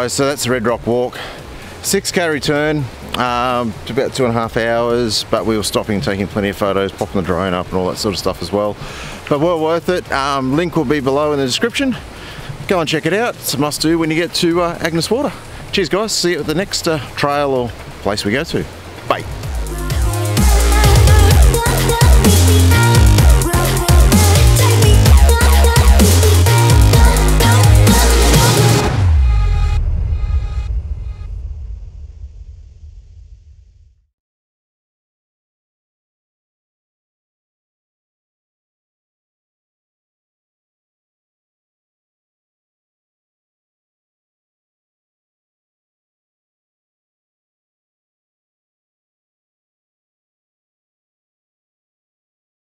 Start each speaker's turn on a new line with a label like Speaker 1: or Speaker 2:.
Speaker 1: guys, so that's the Red Rock Walk. 6k return, to about 2.5 hours, but we were stopping and taking plenty of photos, popping the drone up and all that sort of stuff as well. But well worth it. Link will be below in the description. Go and check it out. It's a must do when you get to Agnes Water. Cheers guys, see you at the next trail or place we go to. Bye.